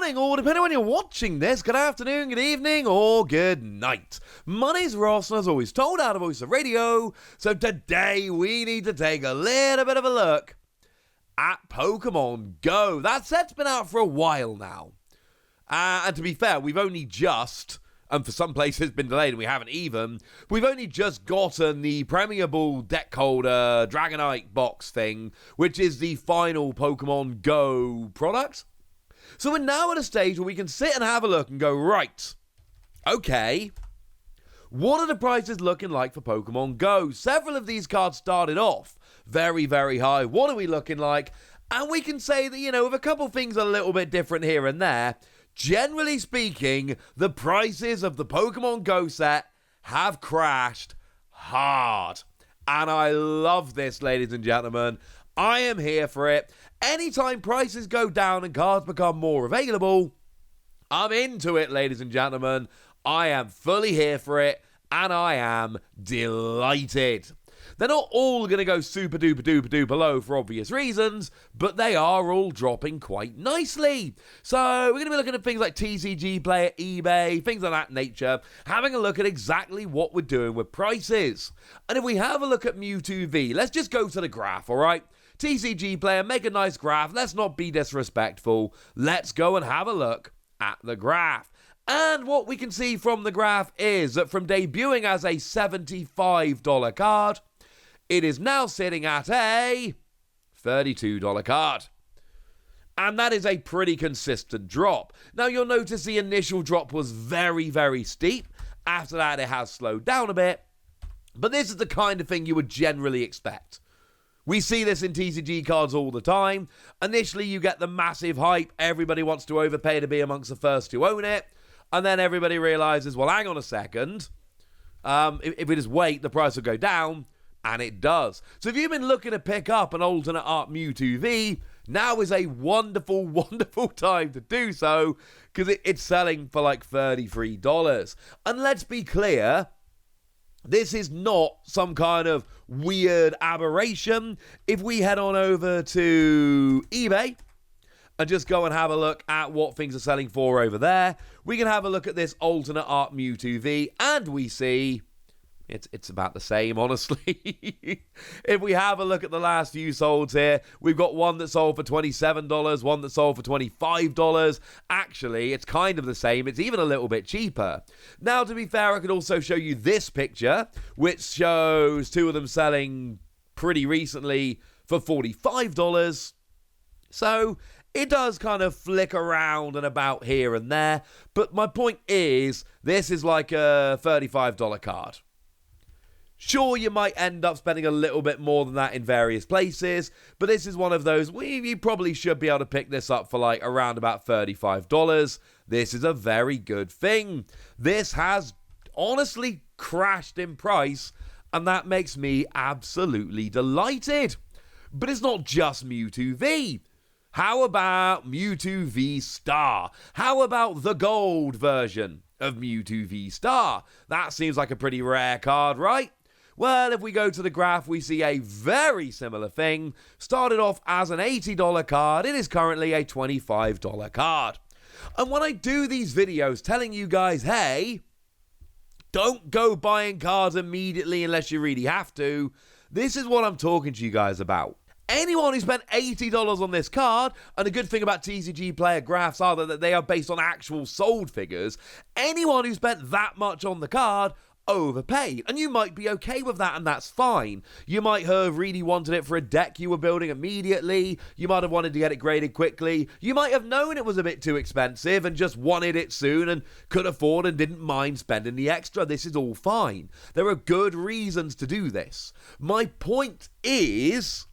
morning, or depending on when you're watching this, good afternoon, good evening, or good night. My name's Ross, and as always, told out of Voice of Radio, so today we need to take a little bit of a look at Pokemon GO. That set's been out for a while now. And to be fair, we've only just, and for some places been delayed and we haven't even, we've only just gotten the Premier Ball deck holder Dragonite box thing, which is the final Pokemon GO product. So we're now at a stage where we can sit and have a look and go, right, okay, what are the prices looking like for Pokemon GO? Several of these cards started off very, very high. What are we looking like? And we can say that, with a couple things a little bit different here and there, generally speaking, the prices of the Pokemon GO set have crashed hard. And I love this, ladies and gentlemen. I am here for it. Anytime prices go down and cards become more available, I'm into it, ladies and gentlemen. I am fully here for it, and I am delighted. They're not all going to go super duper duper duper low for obvious reasons, but they are all dropping quite nicely. So we're going to be looking at things like TCG Player, eBay, things of that nature, having a look at exactly what we're doing with prices. And if we have a look at Mewtwo V, let's just go to the graph, all right? TCG Player, make a nice graph. Let's not be disrespectful. Let's go and have a look at the graph. And what we can see from the graph is that from debuting as a $75 card, it is now sitting at a $32 card. And that is a pretty consistent drop. Now, you'll notice the initial drop was very, very steep. After that, it has slowed down a bit. But this is the kind of thing you would generally expect. We see this in TCG cards all the time. Initially, you get the massive hype. Everybody wants to overpay to be amongst the first to own it. And then everybody realizes, well, hang on a second. If we just wait, the price will go down. And it does. So if you've been looking to pick up an alternate art Mewtwo V, now is a wonderful, wonderful time to do so, because it's selling for like $33. And let's be clear, this is not some kind of weird aberration. If we head on over to eBay and just go and have a look at what things are selling for over there, we can have a look at this alternate art Mewtwo V, and we see it's about the same, honestly. If we have a look at the last few solds here, we've got one that sold for $27, one that sold for $25. Actually, it's kind of the same. It's even a little bit cheaper. Now, to be fair, I could also show you this picture, which shows two of them selling pretty recently for $45. So it does kind of flick around and about here and there. But my point is, this is like a $35 card. Sure, you might end up spending a little bit more than that in various places, but this is one of those, you probably should be able to pick this up for like around about $35. This is a very good thing. This has honestly crashed in price, and that makes me absolutely delighted. But it's not just Mewtwo V. How about Mewtwo V Star? How about the gold version of Mewtwo V Star? That seems like a pretty rare card, right? Well, if we go to the graph, we see a very similar thing. Started off as an $80 card. It is currently a $25 card. And when I do these videos telling you guys, hey, don't go buying cards immediately unless you really have to, this is what I'm talking to you guys about. Anyone who spent $80 on this card, and the good thing about TCG Player graphs are that they are based on actual sold figures, anyone who spent that much on the card overpaid. And you might be okay with that, and that's fine. You might have really wanted it for a deck you were building immediately. You might have wanted to get it graded quickly. You might have known it was a bit too expensive and just wanted it soon and could afford and didn't mind spending the extra. This is all fine. There are good reasons to do this. My point is,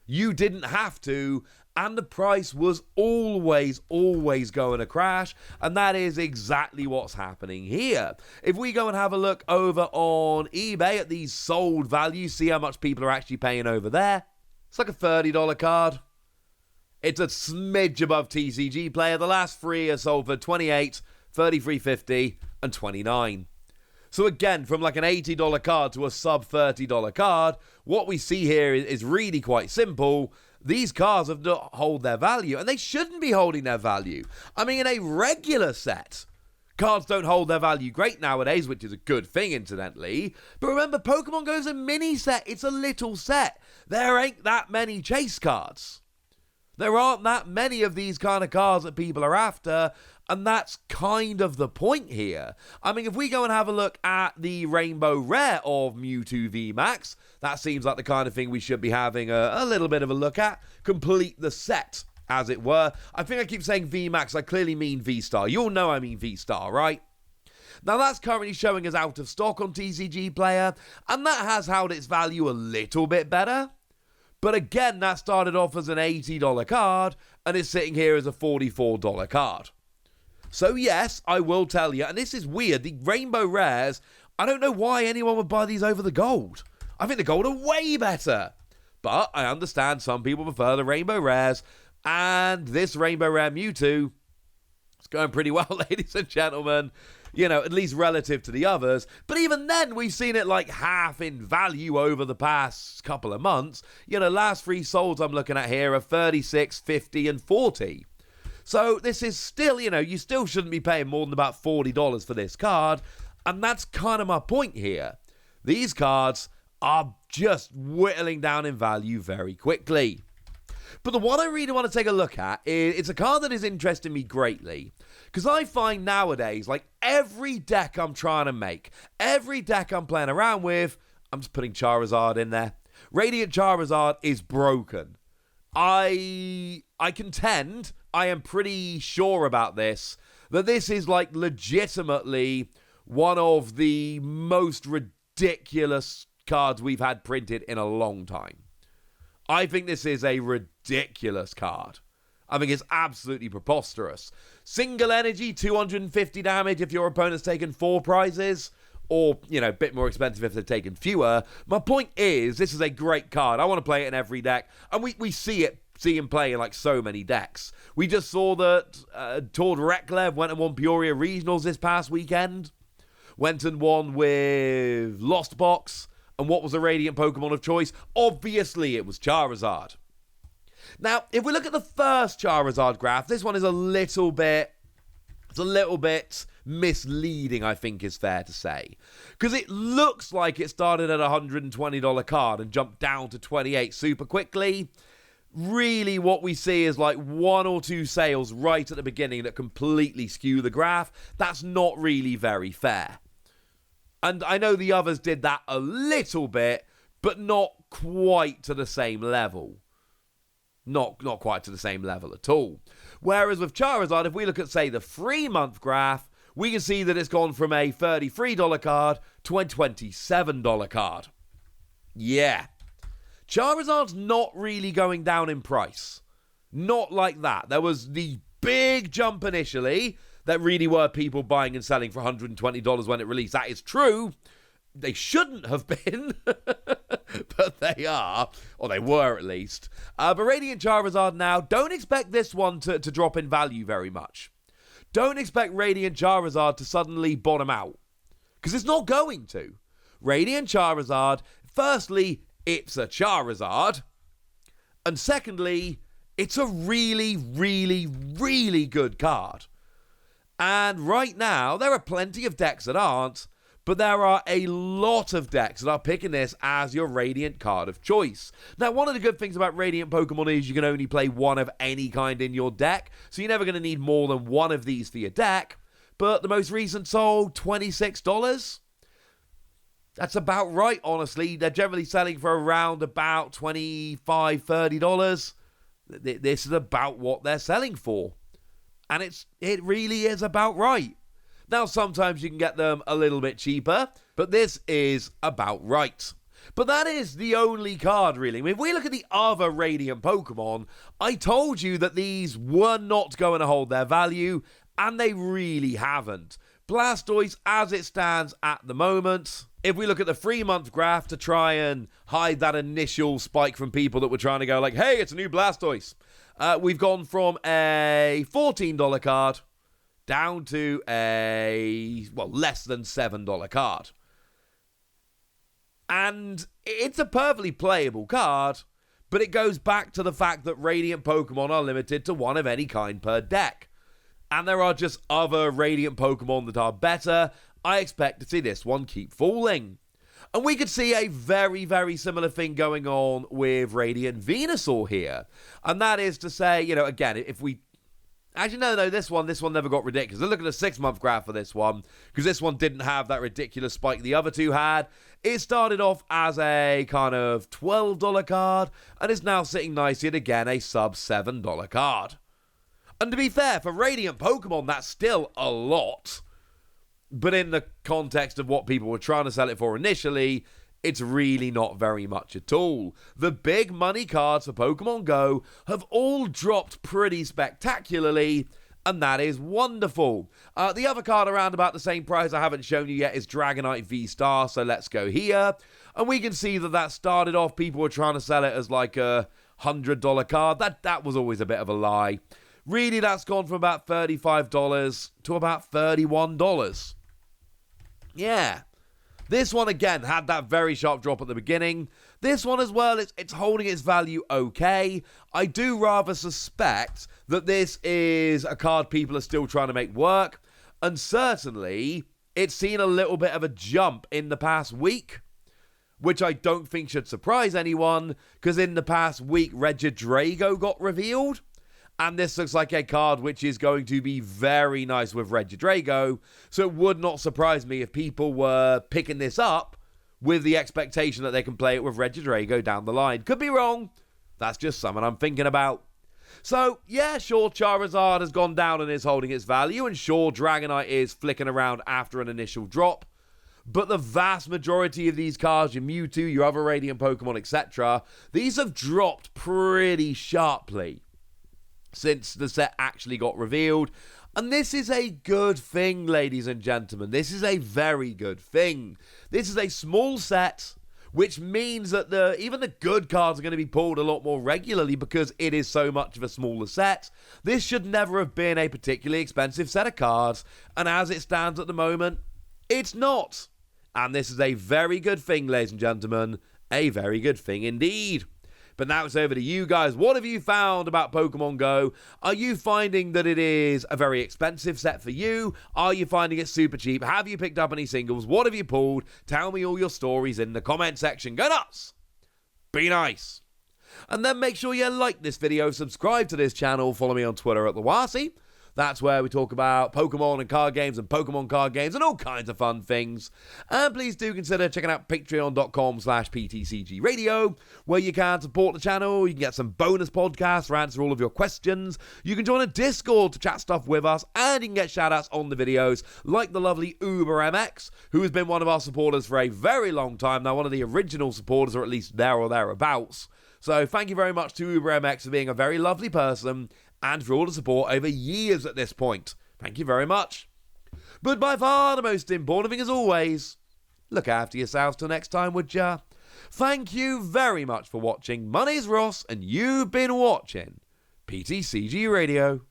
you didn't have to, and the price was always going to crash, and that is exactly what's happening here. If we go and have a look over on eBay at these sold values, see how much people are actually paying over there. It's like a $30 card. It's a smidge above TCG Player. The last three are sold for $28, $33.50, and $29. So again, from like an $80 card to a sub $30 card, what we see here is really quite simple. These cards have not hold their value, and they shouldn't be holding their value. I mean, in a regular set, cards don't hold their value great nowadays, which is a good thing, incidentally. But remember, Pokemon GO's a mini set. It's a little set. There ain't that many chase cards. There aren't that many of these kind of cards that people are after, and that's kind of the point here. I mean, if we go and have a look at the Rainbow Rare of Mewtwo V Max, that seems like the kind of thing we should be having a little bit of a look at. Complete the set, as it were. I think I keep saying V Max, I clearly mean V Star. You all know I mean V Star, right? Now, that's currently showing as out of stock on TCG Player, and that has held its value a little bit better. But again, that started off as an $80 card and is sitting here as a $44 card. So yes, I will tell you, and this is weird, the Rainbow Rares, I don't know why anyone would buy these over the gold. I think the gold are way better. But I understand some people prefer the Rainbow Rares, and this Rainbow Rare Mewtwo is going pretty well, ladies and gentlemen. You know, at least relative to the others. But even then, we've seen it like half in value over the past couple of months. You know, last three solds I'm looking at here are 36, 50, and 40. So this is still, you know, you still shouldn't be paying more than about $40 for this card. And that's kind of my point here. These cards are just whittling down in value very quickly. But the one I really want to take a look at is, it's a card that is interesting me greatly. Because I find nowadays, like every deck I'm trying to make, every deck I'm playing around with, I'm just putting Charizard in there. Radiant Charizard is broken. I contend, I am pretty sure about this, that this is like legitimately one of the most ridiculous cards we've had printed in a long time. I think this is a ridiculous card. I think it's absolutely preposterous. Single energy, 250 damage if your opponent's taken 4 prizes, or, you know, a bit more expensive if they've taken fewer. My point is, this is a great card. I want to play it in every deck, and we see him play in like so many decks. We just saw that Tord Reklev went and won Peoria Regionals this past weekend. Went and won with Lost Box. And what was the Radiant Pokemon of choice? Obviously, it was Charizard. Now, if we look at the first Charizard graph, this one is a little bit misleading, I think is fair to say. Because it looks like it started at a $120 card and jumped down to $28 super quickly. Really, what we see is like 1 or 2 sales right at the beginning that completely skew the graph. That's not really very fair. And I know the others did that a little bit, but not quite to the same level. Not quite to the same level at all. Whereas with Charizard, if we look at, say, the 3-month graph, we can see that it's gone from a $33 card to a $27 card. Yeah. Charizard's not really going down in price. Not like that. There was the big jump initially. There really were people buying and selling for $120 when it released. That is true. They shouldn't have been, but they are, or they were at least. But Radiant Charizard now, don't expect this one to drop in value very much. Don't expect Radiant Charizard to suddenly bottom out, because it's not going to. Radiant Charizard, firstly, it's a Charizard, and secondly, it's a really, really, really good card. And right now, there are plenty of decks that aren't, but there are a lot of decks that are picking this as your Radiant card of choice. Now, one of the good things about Radiant Pokemon is you can only play one of any kind in your deck, so you're never going to need more than one of these for your deck. But the most recent sold, $26? That's about right, honestly. They're generally selling for around about $25, $30. This is about what they're selling for. And it really is about right. Now, sometimes you can get them a little bit cheaper, but this is about right. But that is the only card, really. I mean, if we look at the other Radiant Pokemon, I told you that these were not going to hold their value, and they really haven't. Blastoise, as it stands at the moment, if we look at the 3-month graph to try and hide that initial spike from people that were trying to go like, hey, it's a new Blastoise, we've gone from a $14 card down to a, less than $7 card. And it's a perfectly playable card, but it goes back to the fact that Radiant Pokemon are limited to one of any kind per deck. And there are just other Radiant Pokemon that are better. I expect to see this one keep falling. And we could see a very, very similar thing going on with Radiant Venusaur here. And that is to say, again, if we... Actually, no, this one never got ridiculous. Look at the 6-month graph for this one, because this one didn't have that ridiculous spike the other two had. It started off as a kind of $12 card, and is now sitting nicely at, again, a sub-$7 card. And to be fair, for Radiant Pokemon, that's still a lot. But in the context of what people were trying to sell it for initially, it's really not very much at all. The big money cards for Pokemon Go have all dropped pretty spectacularly, and that is wonderful. The other card around about the same price I haven't shown you yet is Dragonite V Star, so let's go here. And we can see that started off, people were trying to sell it as like a $100 card. That was always a bit of a lie. Really, that's gone from about $35 to about $31. Yeah. This one, again, had that very sharp drop at the beginning. This one as well, it's holding its value okay. I do rather suspect that this is a card people are still trying to make work. And certainly, it's seen a little bit of a jump in the past week, which I don't think should surprise anyone, because in the past week, Regidrago got revealed. And this looks like a card which is going to be very nice with Regidrago. So it would not surprise me if people were picking this up with the expectation that they can play it with Regidrago down the line. Could be wrong. That's just something I'm thinking about. So, yeah, sure, Charizard has gone down and is holding its value. And sure, Dragonite is flicking around after an initial drop. But the vast majority of these cards, your Mewtwo, your other Radiant Pokemon, etc., these have dropped pretty sharply since the set actually got revealed. And this is a good thing, ladies and gentlemen. This is a very good thing. This is a small set, which means that even the good cards are going to be pulled a lot more regularly because it is so much of a smaller set. This should never have been a particularly expensive set of cards, and as it stands at the moment, it's not. And this is a very good thing, ladies and gentlemen. A very good thing indeed. But now it's over to you guys. What have you found about Pokemon Go? Are you finding that it is a very expensive set for you? Are you finding it super cheap? Have you picked up any singles? What have you pulled? Tell me all your stories in the comment section. Go nuts! Be nice! And then make sure you like this video, subscribe to this channel, follow me on Twitter at TheWasi. That's where we talk about Pokemon and card games and Pokemon card games and all kinds of fun things. And please do consider checking out patreon.com/PTCG Radio, where you can support the channel. You can get some bonus podcasts for answer all of your questions. You can join a Discord to chat stuff with us, and you can get shoutouts on the videos, like the lovely UberMX, who has been one of our supporters for a very long time now, one of the original supporters, or at least there or thereabouts. So thank you very much to UberMX for being a very lovely person, and for all the support over years at this point. Thank you very much. But by far the most important thing, as always, look after yourselves till next time, would ya? Thank you very much for watching. My name's Ross, and you've been watching PTCG Radio.